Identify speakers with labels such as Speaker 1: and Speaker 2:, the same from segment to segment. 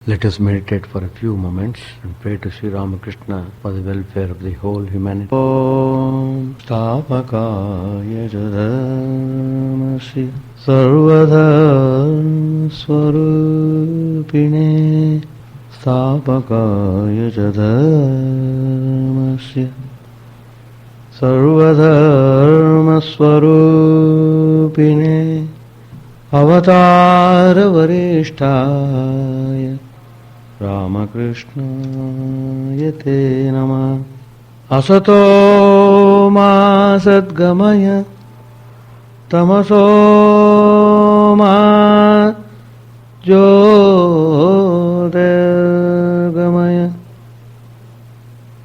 Speaker 1: Let us meditate for a few moments and pray to Sri Ramakrishna for the welfare of the whole humanity. Om Stapakaya Jadamasi Sarvadha Swarupine Stapakaya Jadamasi Sarvadharma Swarupine Avatara Varishtaya Ramakrishna Yate Nama Asato Ma Sadgamaya Tamaso Ma Jyotirgamaya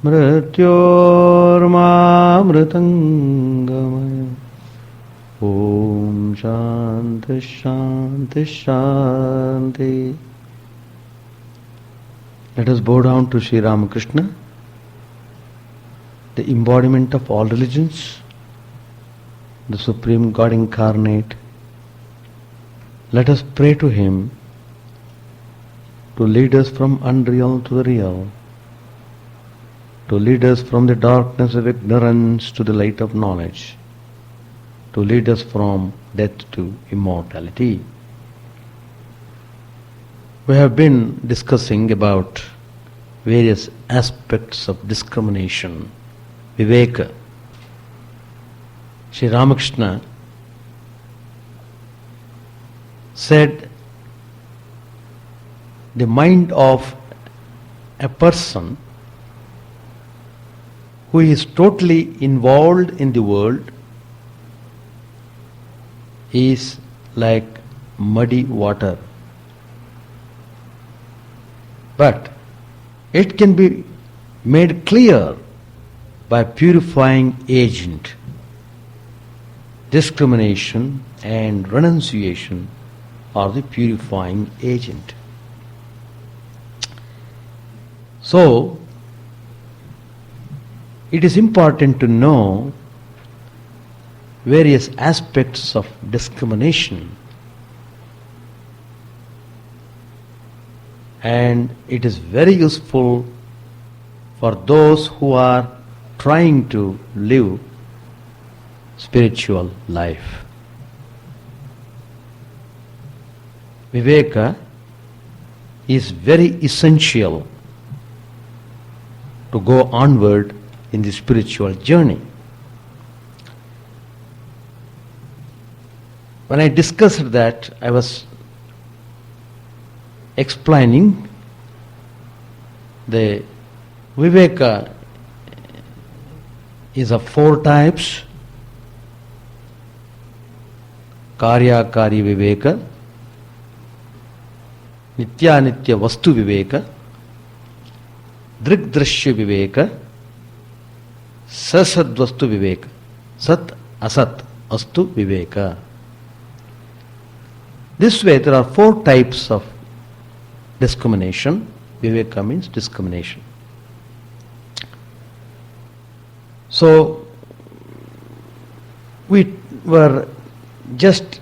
Speaker 1: Mrityorma Mritangamaya Om Shanti Shanti Shanti. Let us bow down to Sri Ramakrishna, the embodiment of all religions, the Supreme God incarnate. Let us pray to Him to lead us from unreal to the real, to lead us from the darkness of ignorance to the light of knowledge, to lead us from death to immortality. We have been discussing about various aspects of discrimination, Viveka. Sri Ramakrishna said the mind of a person who is totally involved in the world is like muddy water. But it can be made clear by purifying agent. Discrimination and renunciation are the purifying agent. So, it is important to know various aspects of discrimination, and it is very useful for those who are trying to live spiritual life. Viveka is very essential to go onward in the spiritual journey. When I discussed that, I was explaining the Viveka is of four types: Karya-kari Viveka, Nitya-nitya Vastu Viveka, Drik-drishya Viveka, Sasad-vastu Viveka, Sat-asat Astu Viveka. This way there are four types of discrimination. Viveka means discrimination. So, we were just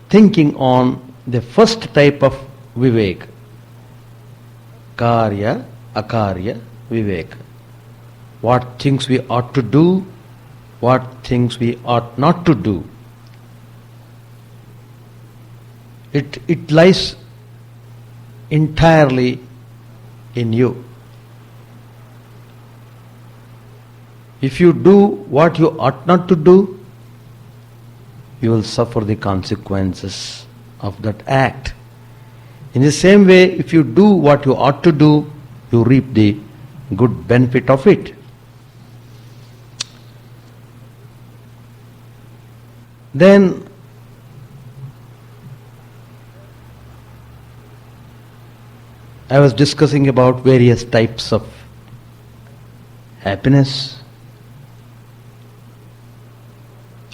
Speaker 1: thinking on the first type of Viveka, Karya, Akarya, Viveka. What things we ought to do, what things we ought not to do. It lies entirely in you. If you do what you ought not to do, you will suffer the consequences of that act. In the same way, if you do what you ought to do, you reap the good benefit of it. Then I was discussing about various types of happiness,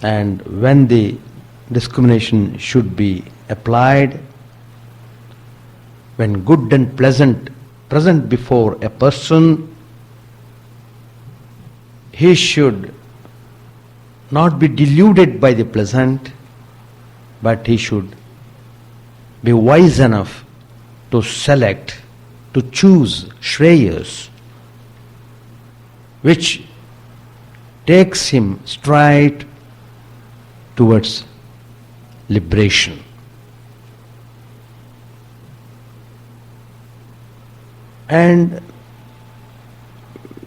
Speaker 1: and when the discrimination should be applied, when good and pleasant present before a person, he should not be deluded by the pleasant, but he should be wise enough to select, to choose Shreyas, which takes him straight towards liberation. And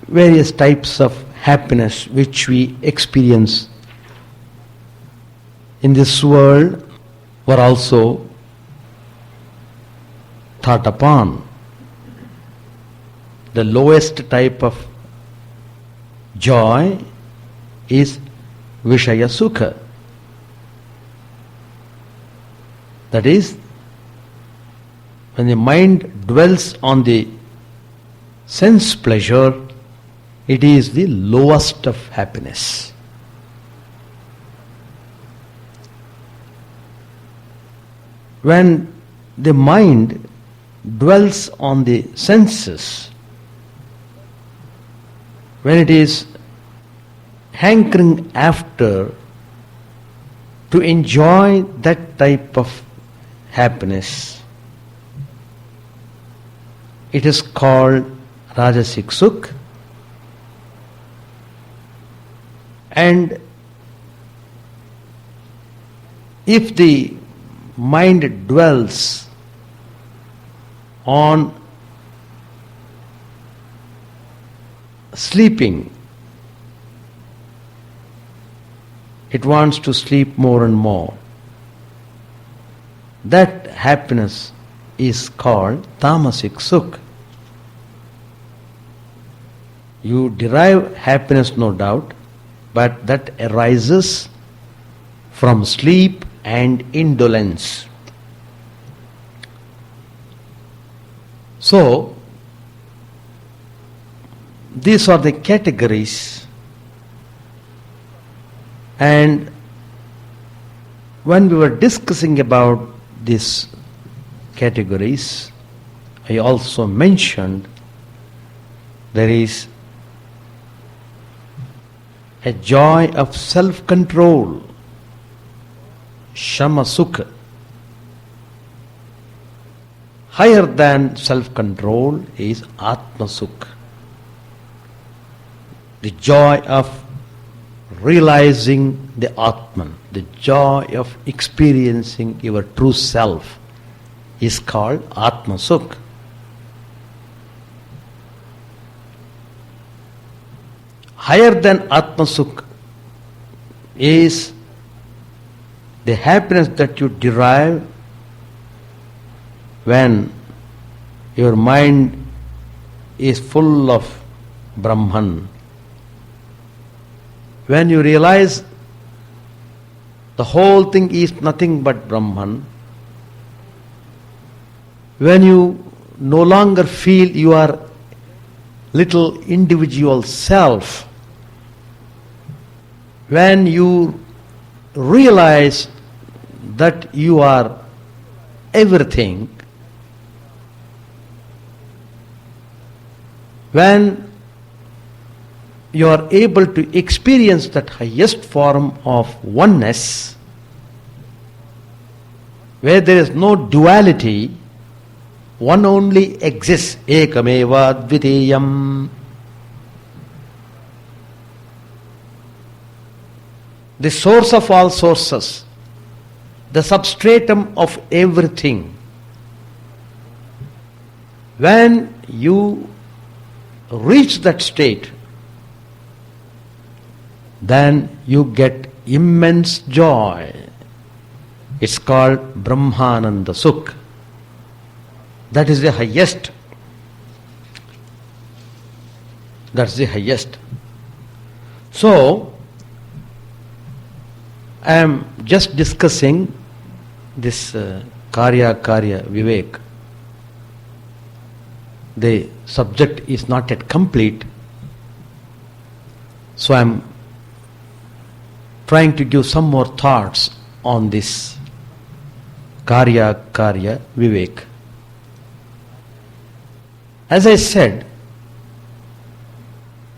Speaker 1: various types of happiness which we experience in this world were also thought upon. The lowest type of joy is Vishaya Sukha. That is, when the mind dwells on the sense pleasure, it is the lowest of happiness. When the mind dwells on the senses, when it is hankering after to enjoy that type of happiness, it is called Rajasic Sukh. And if the mind dwells on sleeping, it wants to sleep more and more. That happiness is called Tamasic Sukh. You derive happiness, no doubt, but that arises from sleep and indolence. So, these are the categories, and when we were discussing about these categories, I also mentioned there is a joy of self-control, Shama Sukha. Higher than self-control is Atma Sukha. The joy of realizing the Atman, the joy of experiencing your true self is called Atma Sukha. Higher than Atma Sukha is the happiness that you derive when your mind is full of Brahman. When you realize the whole thing is nothing but Brahman, when you no longer feel you are little individual self, when you realize that you are everything, when you are able to experience that highest form of oneness, where there is no duality, one only exists, ekameva dvitiyam. The source of all sources, the substratum of everything. When you reach that state, then you get immense joy. It's called Brahmananda Sukh. That is the highest. That's the highest. So, I am just discussing this Karya Vivek. The subject is not yet complete, so I am trying to give some more thoughts on this Karya Vivek. As I said,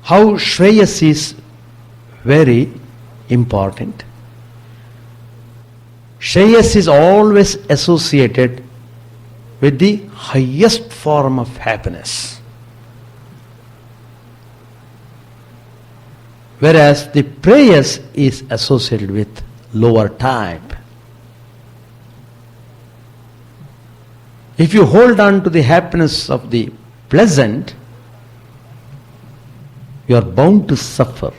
Speaker 1: how Shreyas is very important. Shreyas is always associated with the highest form of happiness. Whereas the preyas is associated with lower type. If you hold on to the happiness of the pleasant, you are bound to suffer.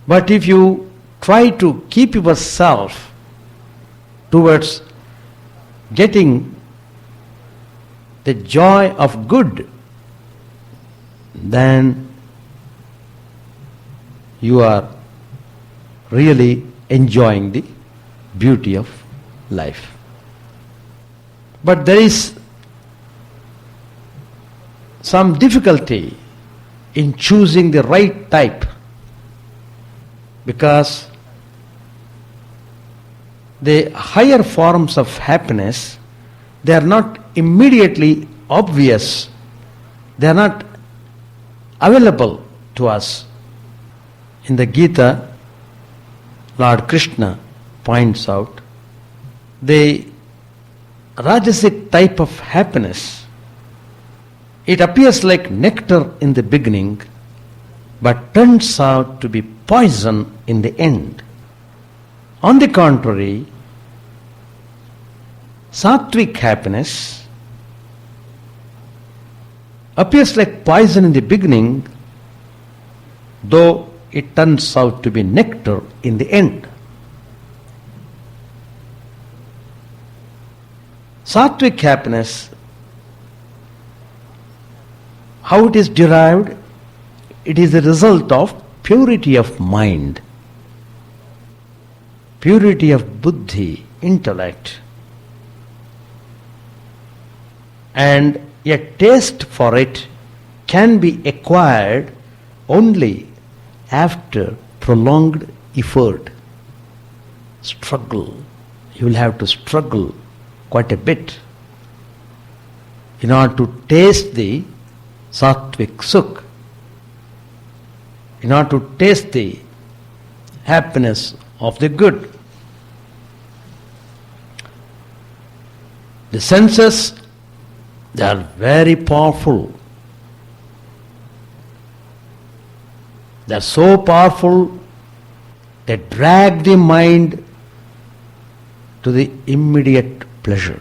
Speaker 1: But if you try to keep yourself towards getting the joy of good, then you are really enjoying the beauty of life. But there is some difficulty in choosing the right type, because the higher forms of happiness, they are not immediately obvious, they are not available to us. In the Gita, Lord Krishna points out the Rajasic type of happiness. It appears like nectar in the beginning, but turns out to be poison in the end. On the contrary, Sattvic happiness appears like poison in the beginning, though it turns out to be nectar in the end. Sattvic happiness, how it is derived? It is the result of purity of mind, purity of buddhi, intellect, and a taste for it can be acquired only after prolonged effort, struggle. You will have to struggle quite a bit in order to taste the Sattvic Sukh, in order to taste the happiness of the good. The senses, they are very powerful. They are so powerful, they drag the mind to the immediate pleasure.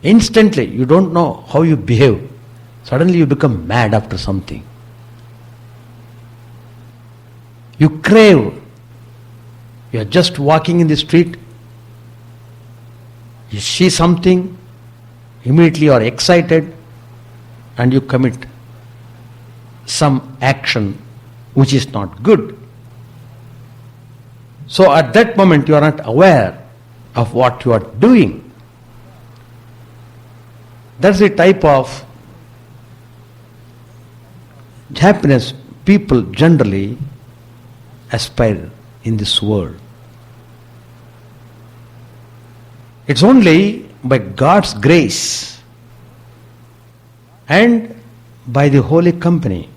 Speaker 1: Instantly, you don't know how you behave. Suddenly you become mad after something. You crave. You are just walking in the street. You see something. Immediately you are excited and you commit some action which is not good. So at that moment you are not aware of what you are doing. That's the type of happiness people generally aspire in this world. It's only by God's grace and by the holy company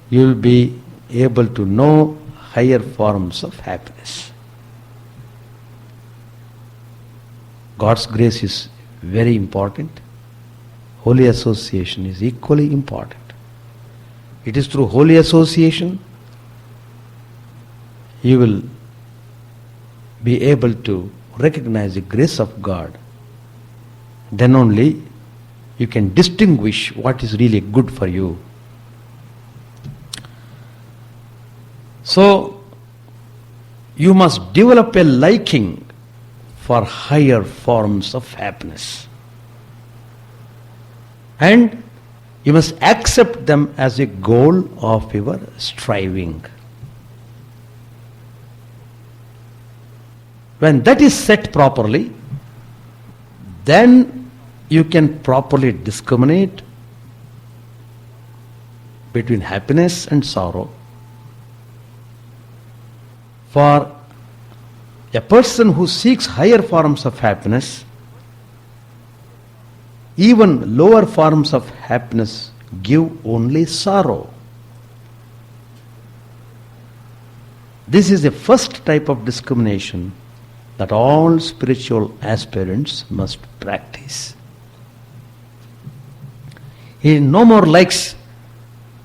Speaker 1: you will be able to know higher forms of happiness. God's grace is very important. Holy association is equally important. It is through holy association you will be able to recognize the grace of God. Then only you can distinguish what is really good for you. So you must develop a liking for higher forms of happiness. And you must accept them as a goal of your striving. When that is set properly, then you can properly discriminate between happiness and sorrow. For a person who seeks higher forms of happiness, even lower forms of happiness give only sorrow. This is the first type of discrimination that all spiritual aspirants must practice. He no more likes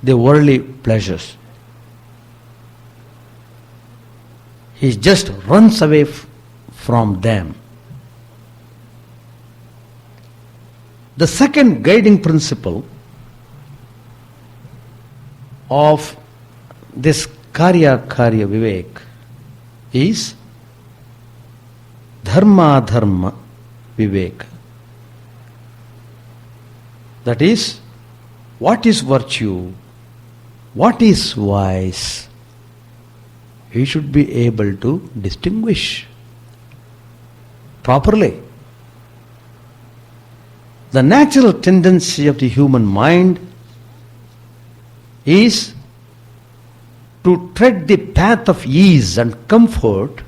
Speaker 1: the worldly pleasures. He just runs away from them. The second guiding principle of this Karya Vivek is Dharma Dharma Vivek. That is, what is virtue? What is vice? We should be able to distinguish properly. The natural tendency of the human mind is to tread the path of ease and comfort.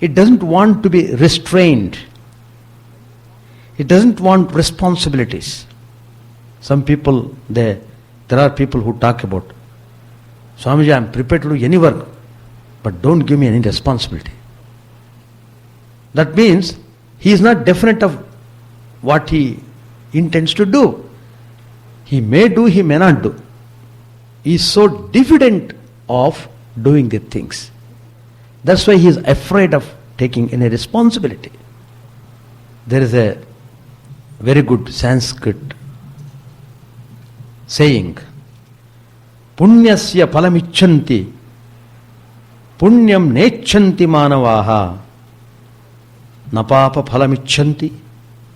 Speaker 1: It doesn't want to be restrained. It doesn't want responsibilities. Some people, there are people who talk about, Swamiji, I am prepared to do any work, but don't give me any responsibility. That means he is not definite of what he intends to do. He may do, he may not do. He is so diffident of doing the things. That's why he is afraid of taking any responsibility. There is a very good Sanskrit saying, Punyasya phalamichanti, punyam nechanti manavaha, napapa phalamichanti,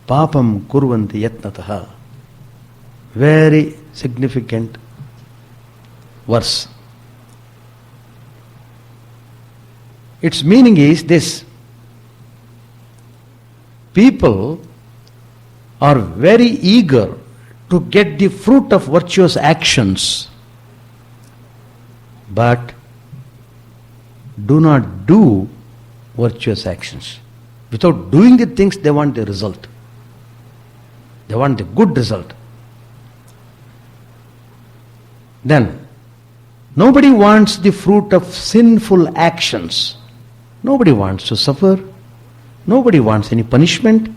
Speaker 1: papam kurvanti yatnataha. Very significant verse. Its meaning is this: people are very eager to get the fruit of virtuous actions, but do not do virtuous actions. Without doing the things, they want the result. They want the good result. Then, nobody wants the fruit of sinful actions. Nobody wants to suffer. Nobody wants any punishment.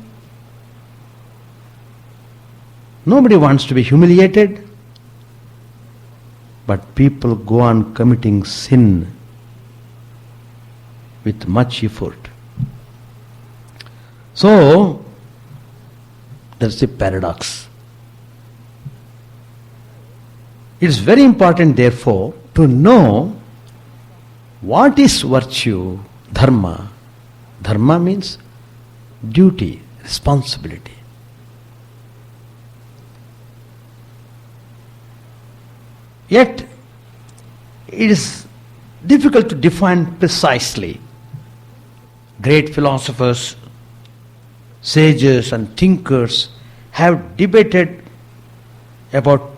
Speaker 1: Nobody wants to be humiliated. But people go on committing sin with much effort. So, that's the paradox. It is very important, therefore, to know what is virtue, dharma. Dharma means duty, responsibility. Yet, it is difficult to define precisely. Great philosophers, sages and thinkers have debated about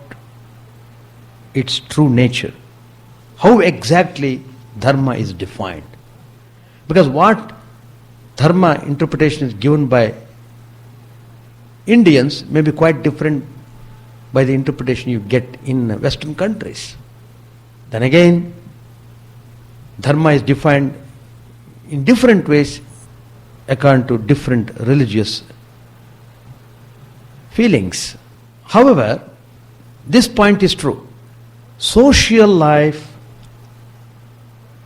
Speaker 1: its true nature. How exactly dharma is defined? Because what dharma interpretation is given by Indians may be quite different by the interpretation you get in Western countries. Then again, dharma is defined in different ways according to different religious feelings. However, this point is true. Social life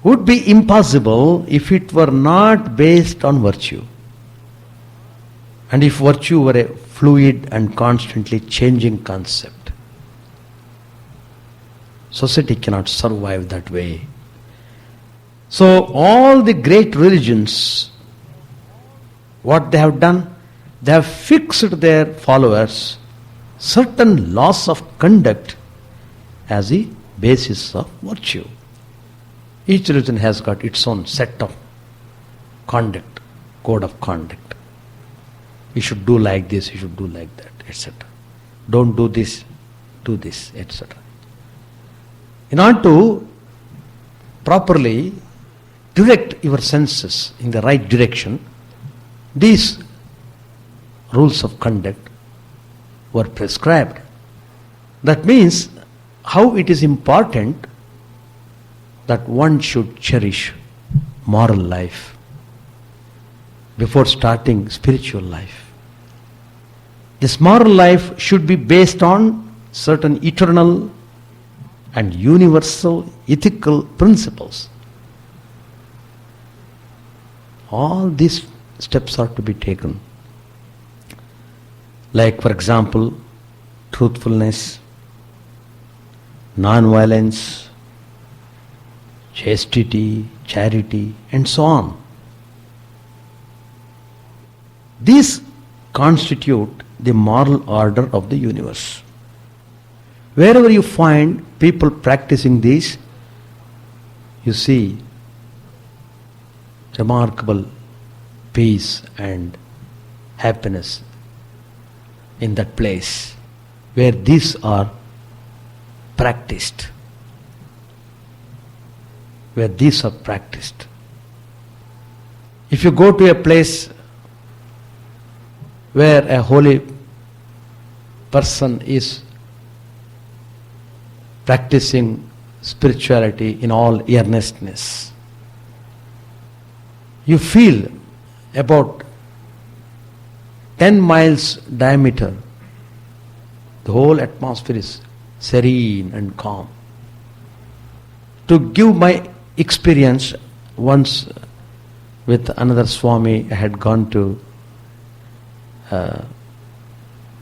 Speaker 1: would be impossible if it were not based on virtue. And if virtue were a fluid and constantly changing concept. Society cannot survive that way. So all the great religions, what they have done, they have fixed their followers certain laws of conduct as the basis of virtue. Each religion has got its own set of conduct, code of conduct. You should do like this, you should do like that, etc. Don't do this, etc. In order to properly direct your senses in the right direction, these rules of conduct were prescribed. That means how it is important that one should cherish moral life, before starting spiritual life. This moral life should be based on certain eternal and universal ethical principles. All these steps are to be taken. Like, for example, truthfulness, non-violence, chastity, charity, and so on. These constitute the moral order of the universe. Wherever you find people practicing these, you see remarkable peace and happiness in that place where these are practiced. Where these are practiced. If you go to a place where a holy person is practicing spirituality in all earnestness, you feel about 10 miles diameter, the whole atmosphere is serene and calm. To give my experience, once with another Swami, I had gone to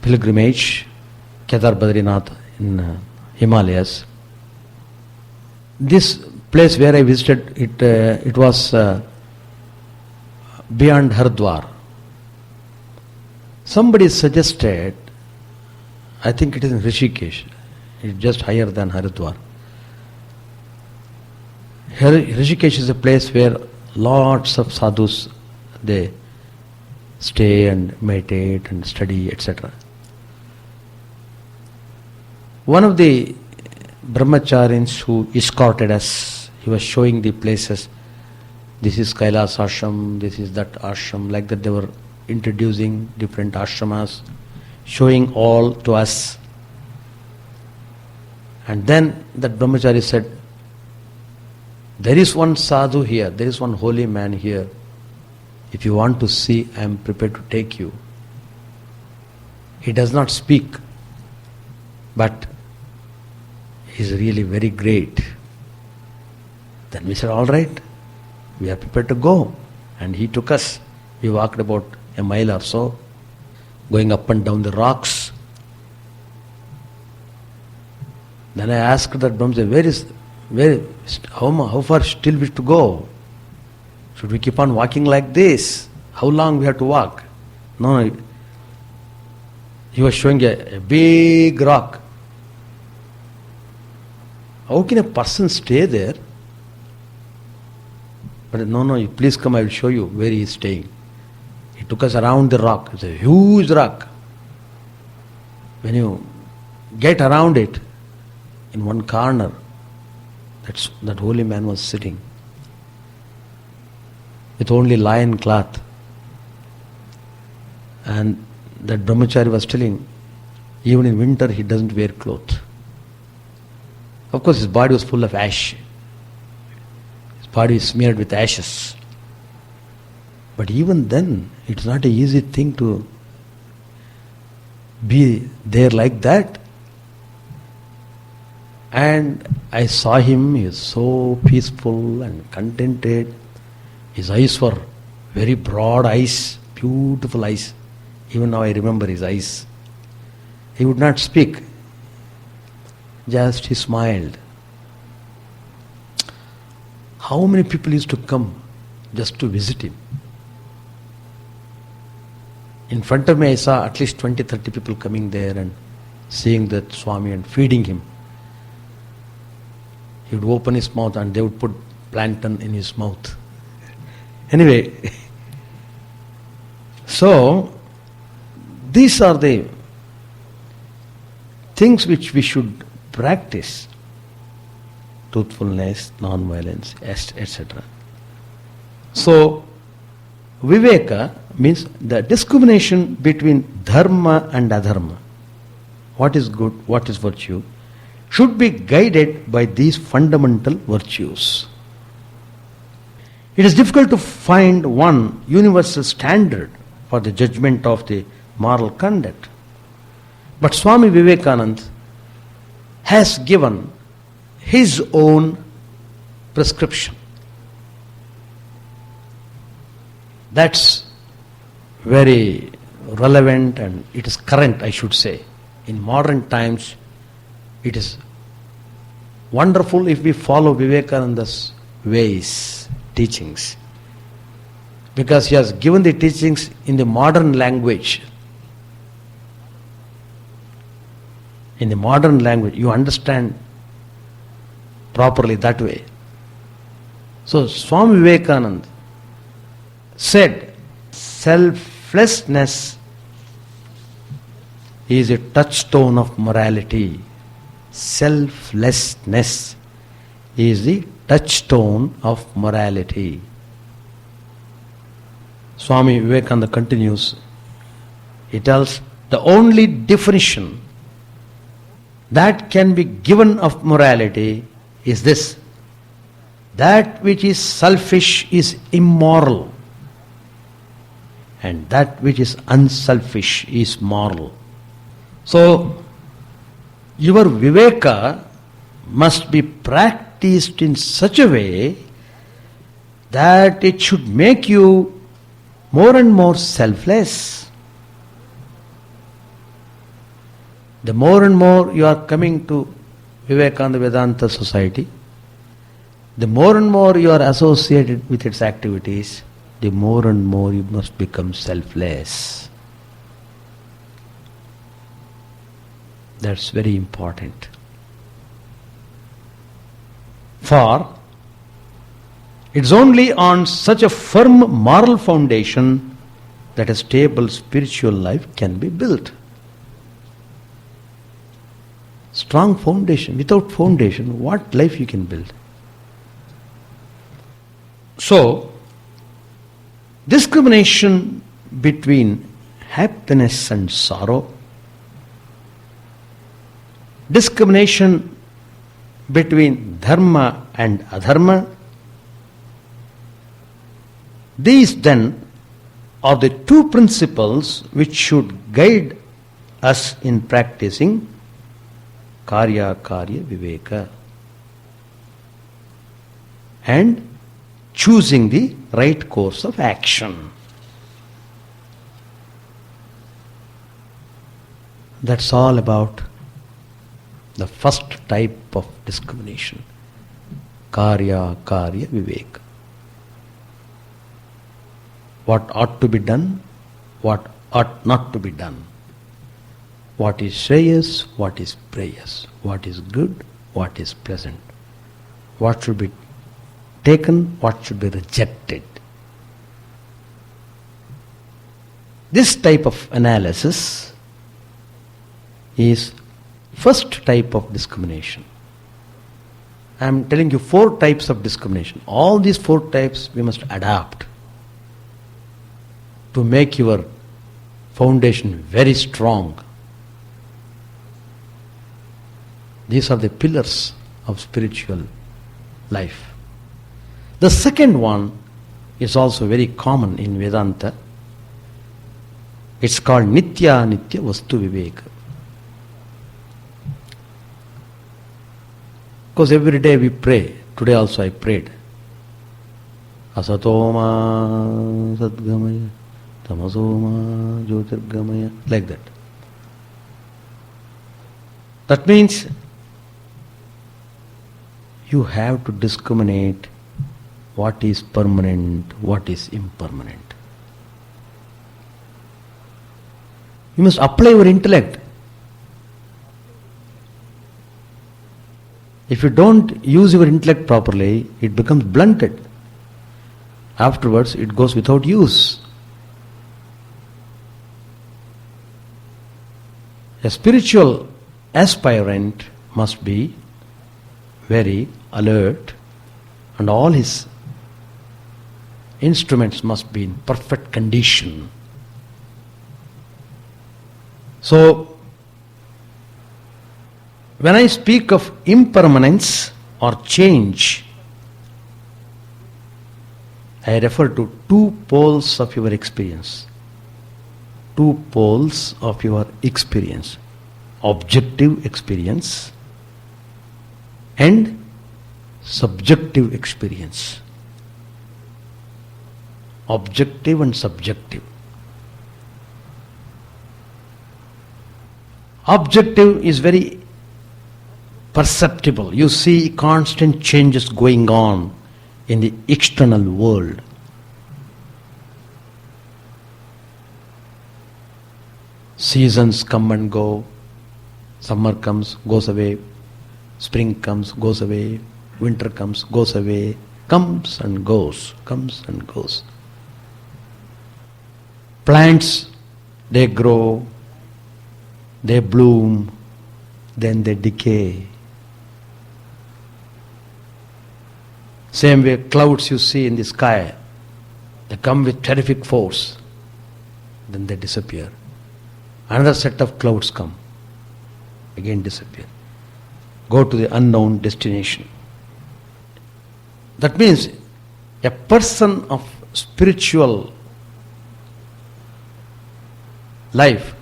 Speaker 1: pilgrimage, Kedar Badrinath in Himalayas. This place where I visited, it was beyond Haridwar. Somebody suggested, I think it is in Rishikesh, it's just higher than Haridwar. Rishikesh is a place where lots of sadhus, they stay and meditate and study, etc. One of the brahmacharis who escorted us, he was showing the places. This is Kailas ashram, this is that ashram, like that they were introducing different ashramas, showing all to us. And then that brahmachari said, there is one sadhu here, there is one holy man here. If you want to see, I am prepared to take you. He does not speak, but he is really very great. Then we said, all right, we are prepared to go. And he took us. We walked about a mile or so, going up and down the rocks. Then I asked that brahmachari, how far still we to go? Should we keep on walking like this? How long we have to walk? No, he was showing a big rock. How can a person stay there? But no, you please come, I will show you where he is staying. He took us around the rock. It's a huge rock. When you get around it, in one corner, that holy man was sitting with only lion cloth. And that brahmachari was telling, even in winter he doesn't wear clothes. Of course his body was full of ash. His body is smeared with ashes. But even then, it's not an easy thing to be there like that. And I saw him, he was so peaceful and contented. His eyes were very broad eyes, beautiful eyes. Even now I remember his eyes. He would not speak. Just he smiled. How many people used to come just to visit him? In front of me I saw at least 20-30 people coming there and seeing that Swami and feeding him. He would open his mouth and they would put plankton in his mouth. Anyway, so these are the things which we should practice. Truthfulness, non-violence, etc. So, Viveka means the discrimination between dharma and adharma. What is good, what is virtue, should be guided by these fundamental virtues. It is difficult to find one universal standard for the judgment of the moral conduct. But Swami Vivekananda has given his own prescription. That's very relevant and it is current, I should say. In modern times, it is wonderful if we follow Vivekananda's ways, teachings. Because he has given the teachings in the modern language. In the modern language, you understand properly that way. So Swami Vivekananda said, selflessness is a touchstone of morality. Selflessness is the touchstone of morality. Swami Vivekananda continues, he tells, the only definition that can be given of morality is this: that which is selfish is immoral, and that which is unselfish is moral. So, your Viveka must be practiced in such a way that it should make you more and more selfless. The more and more you are coming to Vivekananda Vedanta Society, the more and more you are associated with its activities, the more and more you must become selfless. That's very important. For it's only on such a firm moral foundation that a stable spiritual life can be built. Strong foundation. Without foundation, what life you can build? So, discrimination between happiness and sorrow, discrimination between dharma and adharma, these then are the two principles which should guide us in practicing karya karya viveka and choosing the right course of action. That's all about the first type of discrimination, karya karya viveka. What ought to be done, what ought not to be done. What is shreyas, what is preyas, what is good, what is pleasant, what should be taken, what should be rejected. This type of analysis is first type of discrimination. I am telling you 4 types of discrimination. All these 4 types we must adapt to make your foundation very strong. These are the pillars of spiritual life. The second one is also very common in Vedanta. It's called Nitya Nitya Vastu Viveka. Because every day we pray. Today also I prayed. Asatoma Sadgamaya Tamasoma Jyotirgamaya. Like that. That means you have to discriminate what is permanent, what is impermanent. You must apply your intellect. If you don't use your intellect properly, it becomes blunted. Afterwards, it goes without use. A spiritual aspirant must be very alert, and all his instruments must be in perfect condition. So, when I speak of impermanence or change, I refer to two poles of your experience. Two poles of your experience. Objective experience and subjective experience. Objective and subjective. Objective is very perceptible. You see constant changes going on in the external world. Seasons come and go. Summer comes, goes away. Spring comes, goes away. Winter comes, goes away. Comes and goes, comes and goes. Plants, they grow, they bloom, then they decay. Same way clouds you see in the sky, they come with terrific force, then they disappear. Another set of clouds come, again disappear. Go to the unknown destination. That means a person of spiritual life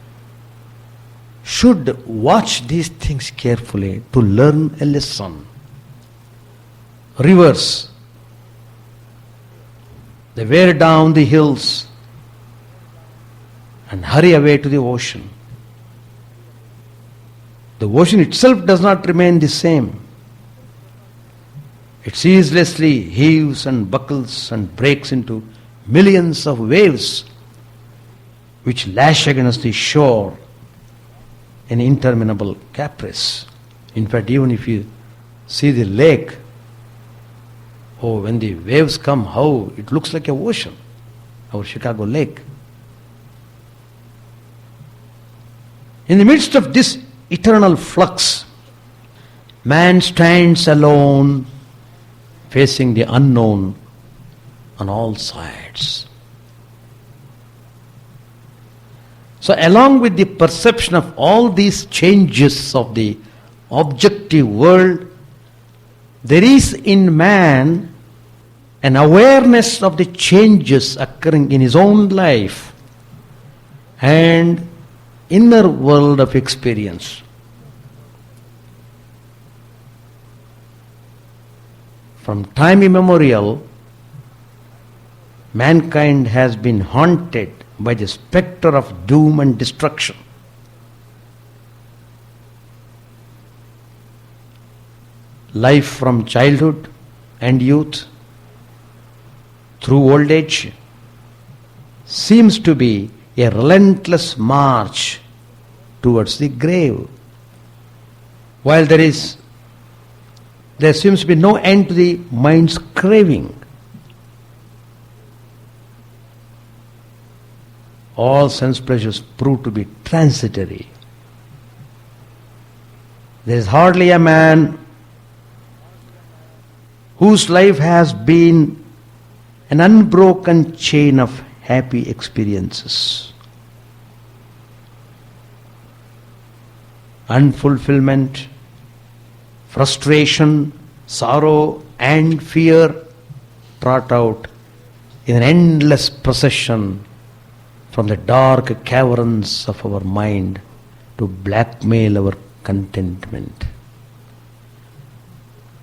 Speaker 1: should watch these things carefully to learn a lesson. Rivers, they wear down the hills and hurry away to the ocean. The ocean itself does not remain the same. It ceaselessly heaves and buckles and breaks into millions of waves which lash against the shore in interminable caprice. In fact, even if you see the lake, oh, when the waves come, how it looks like an ocean, our Chicago lake. In the midst of this eternal flux, man stands alone, facing the unknown on all sides. So along with the perception of all these changes of the objective world, there is in man an awareness of the changes occurring in his own life and inner world of experience. From time immemorial, mankind has been haunted by the spectre of doom and destruction. Life from childhood and youth through old age seems to be a relentless march towards the grave. While there seems to be no end to the mind's craving. All sense pleasures prove to be transitory. There is hardly a man whose life has been an unbroken chain of happy experiences. Unfulfillment, frustration, sorrow and fear trot out in an endless procession from the dark caverns of our mind to blackmail our contentment.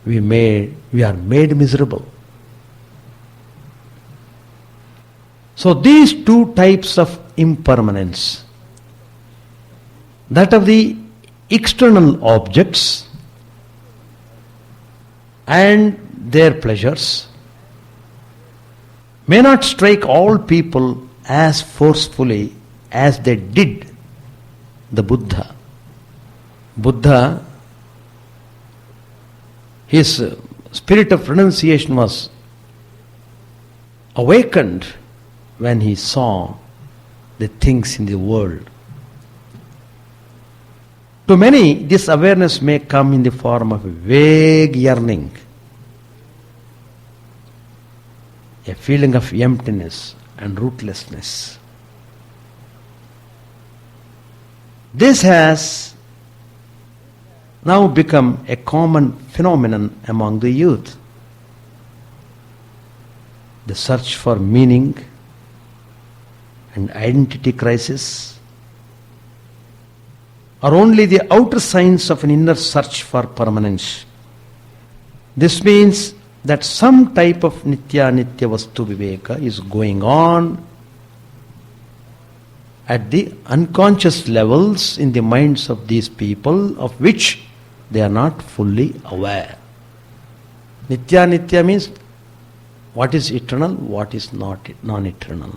Speaker 1: We are made miserable. So these two types of impermanence, that of the external objects and their pleasures, may not strike all people as forcefully as they did the Buddha. Buddha, his spirit of renunciation was awakened when he saw the things in the world. To many, this awareness may come in the form of a vague yearning, a feeling of emptiness and rootlessness. This has now become a common phenomenon among the youth. the search for meaning and identity crisis are only the outer signs of an inner search for permanence. This means that some type of nitya vastu viveka is going on at the unconscious levels in the minds of these people, of which they are not fully aware. Nitya means what is eternal, what is not non-eternal,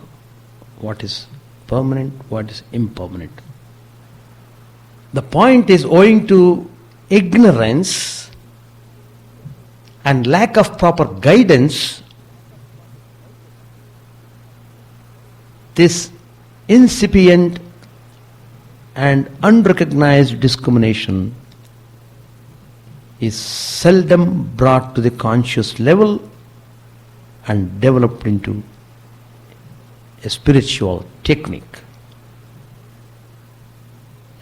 Speaker 1: what is permanent, what is impermanent. The point is, owing to ignorance and lack of proper guidance, this incipient and unrecognized discrimination is seldom brought to the conscious level and developed into a spiritual technique.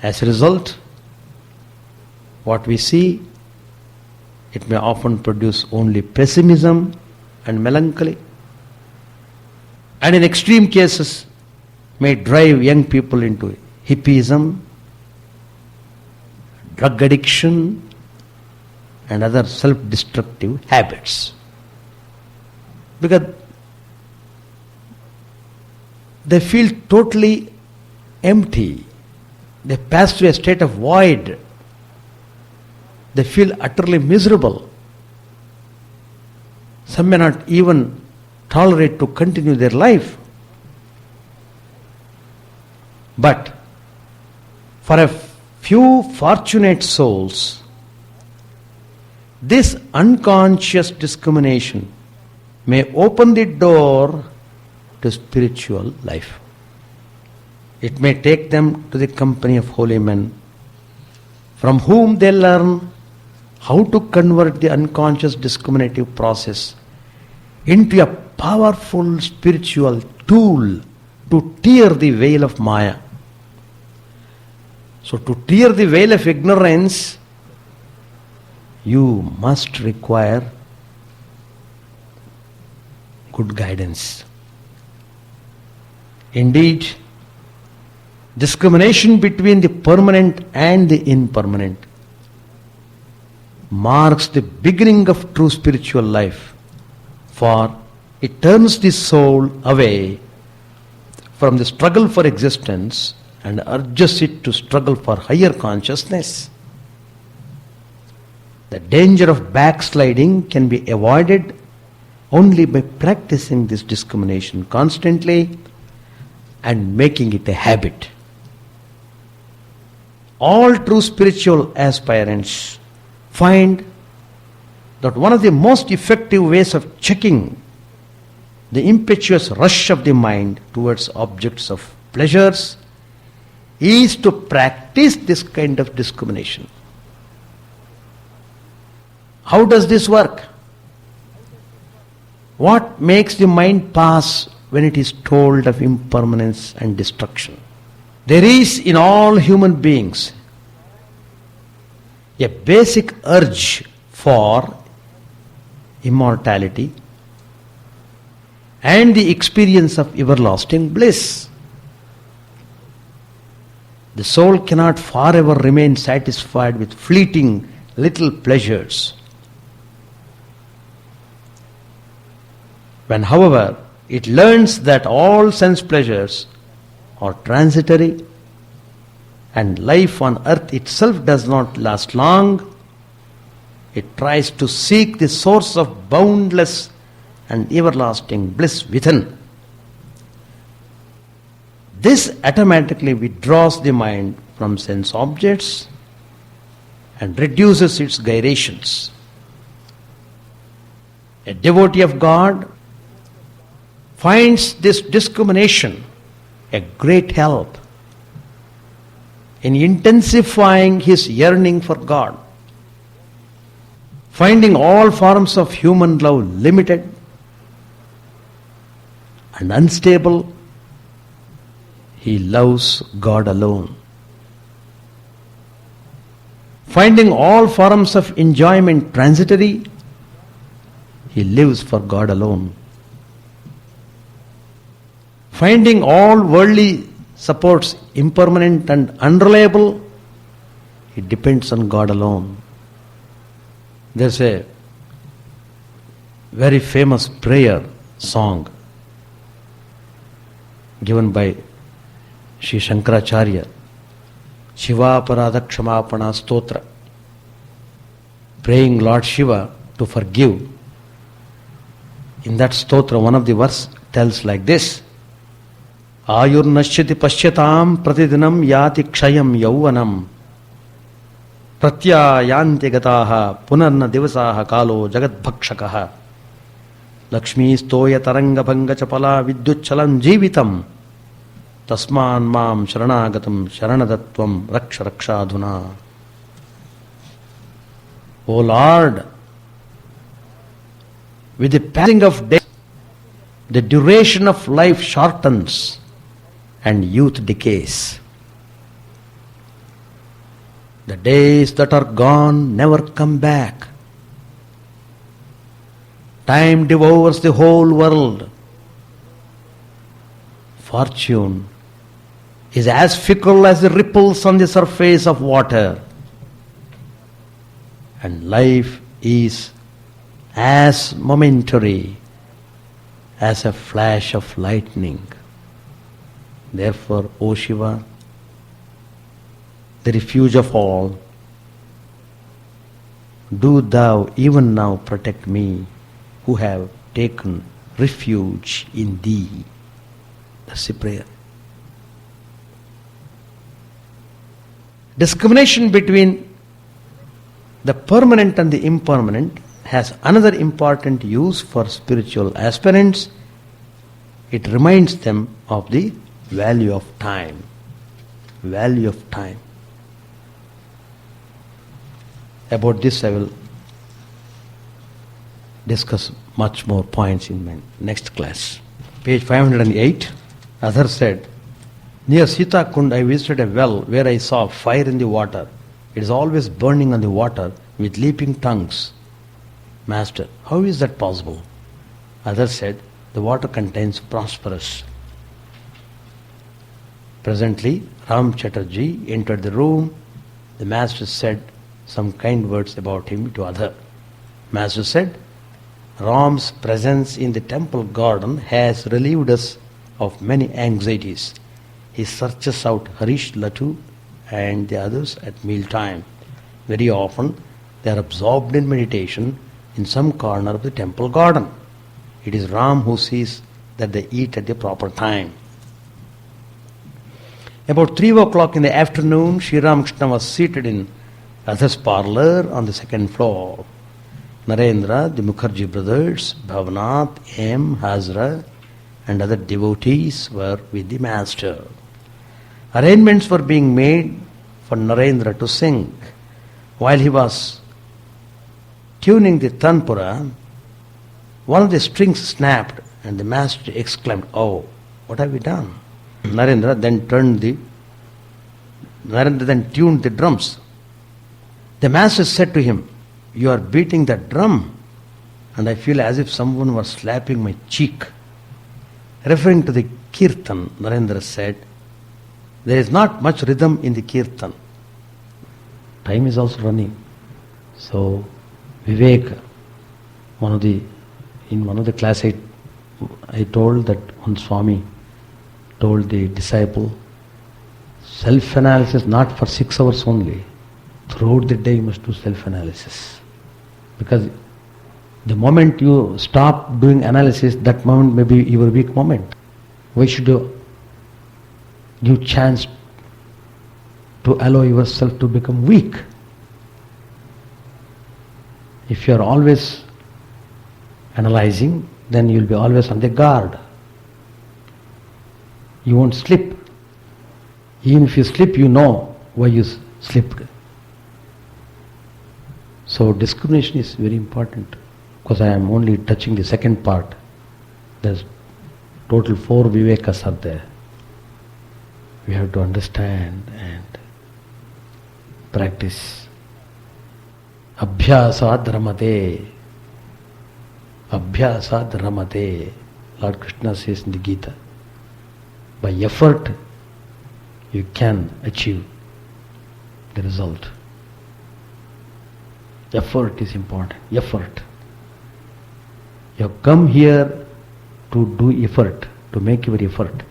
Speaker 1: As a result, what we see, it may often produce only pessimism and melancholy, and in extreme cases may drive young people into hippism, drug addiction, and other self-destructive habits. Because they feel totally empty. They pass through a state of void. They feel utterly miserable. Some may not even tolerate to continue their life. But for a few fortunate souls, this unconscious discrimination may open the door to spiritual life. It may take them to the company of holy men, from whom they learn how to convert the unconscious discriminative process into a powerful spiritual tool to tear the veil of Maya. So to tear the veil of ignorance, you must require good guidance. Indeed, discrimination between the permanent and the impermanent marks the beginning of true spiritual life, for it turns the soul away from the struggle for existence and urges it to struggle for higher consciousness. The danger of backsliding can be avoided only by practicing this discrimination constantly and making it a habit. All true spiritual aspirants find that one of the most effective ways of checking the impetuous rush of the mind towards objects of pleasures is to practice this kind of discrimination. How does this work? What makes the mind pass when it is told of impermanence and destruction? There is in all human beings a basic urge for immortality and the experience of everlasting bliss. The soul cannot forever remain satisfied with fleeting little pleasures. When, however, it learns that all sense pleasures are transitory and life on earth itself does not last long, it tries to seek the source of boundless and everlasting bliss within. This automatically withdraws the mind from sense objects and reduces its gyrations. A devotee of God finds this discrimination a great help in intensifying his yearning for God. Finding all forms of human love limited and unstable, he loves God alone. Finding all forms of enjoyment transitory, he lives for God alone. Finding all worldly supports impermanent and unreliable, it depends on God alone. There's a very famous prayer song given by Sri Shankaracharya, Shiva Parada Kshamapana Stotra, praying Lord Shiva to forgive. In that stotra, one of the verse tells like this: Ayurnashyati Pashyatam Pratidinam Yati Kshayam Yauvanam Pratyayanti Gataha Punarna Divasaha Kalo Jagat Bhakshakaha Lakshmi Stoya Taranga Bhanga Chapala Vidyuchalam Jeevitam Tasman Mam Sharanagatam Sharanadattvam Raksha Rakshadhuna. O Lord, with the passing of days, the duration of life shortens and youth decays. The days that are gone never come back. Time devours the whole world. Fortune is as fickle as the ripples on the surface of water. And life is as momentary as a flash of lightning. Therefore, O Shiva, the refuge of all, do thou even now protect me who have taken refuge in thee. That's the prayer. Discrimination between the permanent and the impermanent has another important use for spiritual aspirants. It reminds them of the value of time. Value of time. About this I will discuss much more points in my next class. Page 508, Adhar said, near Sita Kund I visited a well where I saw fire in the water. It is always burning on the water with leaping tongues. Master, how is that possible? Others said, the water contains phosphorus. Presently, Ram Chatterjee entered the room. The master said some kind words about him to Adhar. Master said, Ram's presence in the temple garden has relieved us of many anxieties. He searches out Harish, Latu and the others at mealtime. Very often they are absorbed in meditation in some corner of the temple garden. It is Ram who sees that they eat at the proper time. About 3 o'clock in the afternoon, Sri Ramakrishna was seated in Adhar's parlor on the second floor. Narendra, the Mukherjee brothers, Bhavanath, M. Hazra and other devotees were with the master. Arrangements were being made for Narendra to sing. While he was tuning the tanpura, one of the strings snapped and the master exclaimed, "Oh, what have we done?" Narendra then tuned the drums. The master said to him, "You are beating that drum and I feel as if someone was slapping my cheek." Referring to the kirtan, Narendra said, "There is not much rhythm in the kirtan." Time is also running. So Vivek, in one of the class I told that one Swami told the disciple, self-analysis not for 6 hours only. Throughout the day you must do self-analysis. Because the moment you stop doing analysis, that moment may be your weak moment. Why should you give chance to allow yourself to become weak? If you are always analyzing, then you will be always on the guard. You won't slip. Even if you slip, you know why you slipped. So discrimination is very important, because I am only touching the second part. There's total 4 Vivekas are there. We have to understand and practice. Abhyasad ramate. Abhyasad ramate. Lord Krishna says in the Gita. By effort, you can achieve the result. Effort is important. Effort. You have come here to do effort, to make your effort.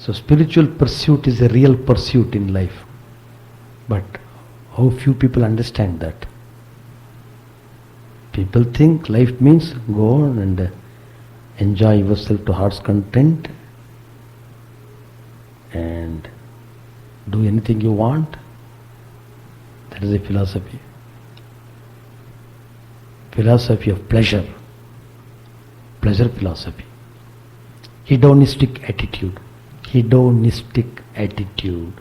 Speaker 1: So spiritual pursuit is a real pursuit in life. But how few people understand that. People think life means go on and enjoy yourself to heart's content and do anything you want. That is a philosophy. Philosophy of pleasure. Pleasure philosophy. Hedonistic attitude. Hedonistic attitude.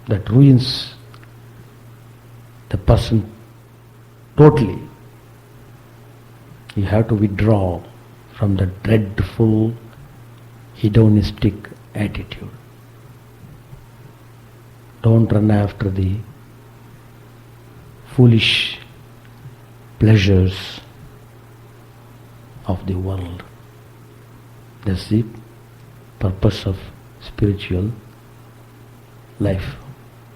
Speaker 1: That ruins the person totally. You have to withdraw from the dreadful hedonistic attitude. Don't run after the foolish pleasures of the world. That's the purpose of spiritual life.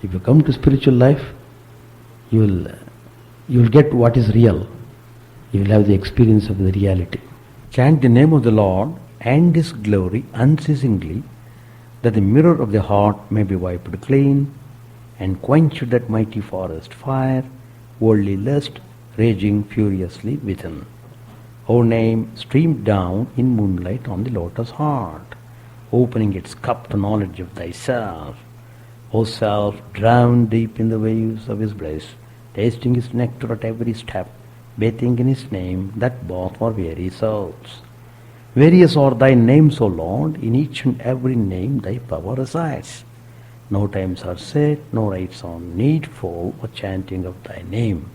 Speaker 1: If you come to spiritual life, you will get what is real. You will have the experience of the reality. Chant the name of the Lord and His glory unceasingly, that the mirror of the heart may be wiped clean, and quench that mighty forest fire, worldly lust raging furiously within. O name streamed down in moonlight on the lotus heart, opening its cup to knowledge of thyself. O self, drowned deep in the waves of His bliss, tasting His nectar at every step, bathing in His name, that bath for weary souls. Various are thy names, O Lord, in each and every name thy power resides. No times are set, no rites are needful for chanting of thy name.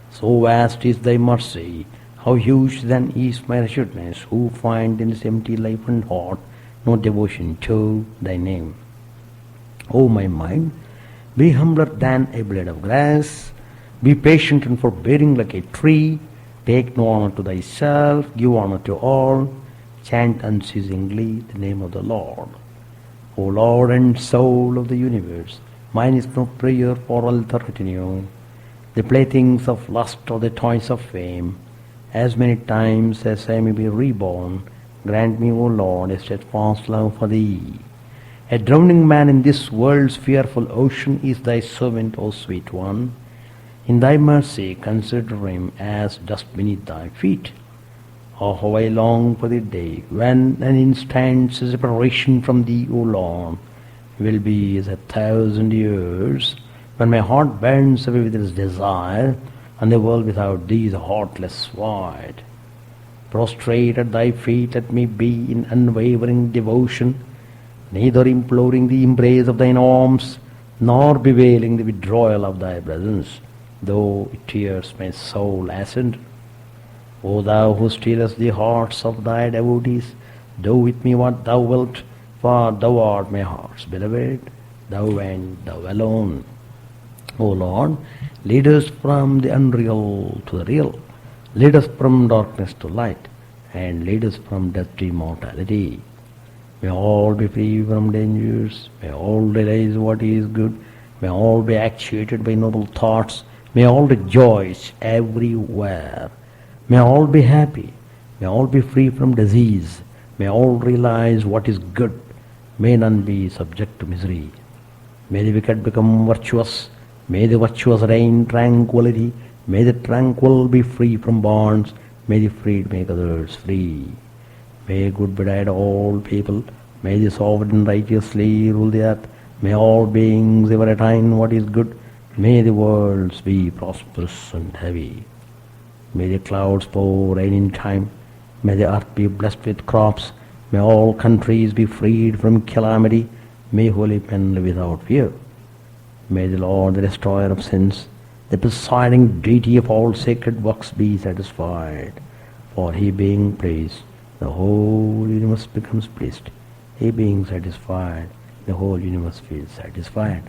Speaker 1: So vast is thy mercy, how huge then is my wretchedness, who find in this empty life and heart no devotion to thy name. O my mind, be humbler than a blade of grass, be patient and forbearing like a tree, take no honor to thyself, give honor to all, chant unceasingly the name of the Lord. O Lord and soul of the universe, mine is no prayer for altar retinue, the playthings of lust or the toys of fame. As many times as I may be reborn, grant me, O Lord, a steadfast love for thee. A drowning man in this world's fearful ocean is thy servant, O sweet one. In thy mercy consider him as dust beneath thy feet. Oh, how I long for the day when an instant's separation from thee, O Lord, will be as 1,000 years, when my heart burns away with its desire, and the world without thee is a heartless void. Prostrate at thy feet let me be in unwavering devotion, neither imploring the embrace of thine arms, nor bewailing the withdrawal of thy presence, though it tears my soul asunder. O thou who stealest the hearts of thy devotees, do with me what thou wilt, for thou art my heart's beloved, thou and thou alone. O Lord, lead us from the unreal to the real, lead us from darkness to light, and lead us from death to immortality. May all be free from dangers, may all realize what is good, may all be actuated by noble thoughts, may all rejoice everywhere, may all be happy, may all be free from disease, may all realize what is good, may none be subject to misery. May the wicked become virtuous, may the virtuous reign tranquility, may the tranquil be free from bonds, may the freed make others free. May good betide all people, may the sovereign righteously rule the earth, may all beings ever attain what is good, may the worlds be prosperous and heavy. May the clouds pour rain in time, may the earth be blessed with crops, may all countries be freed from calamity, may holy men live without fear. May the Lord, the destroyer of sins, the presiding deity of all sacred works, be satisfied. For he being pleased, the whole universe becomes pleased. He being satisfied, the whole universe feels satisfied.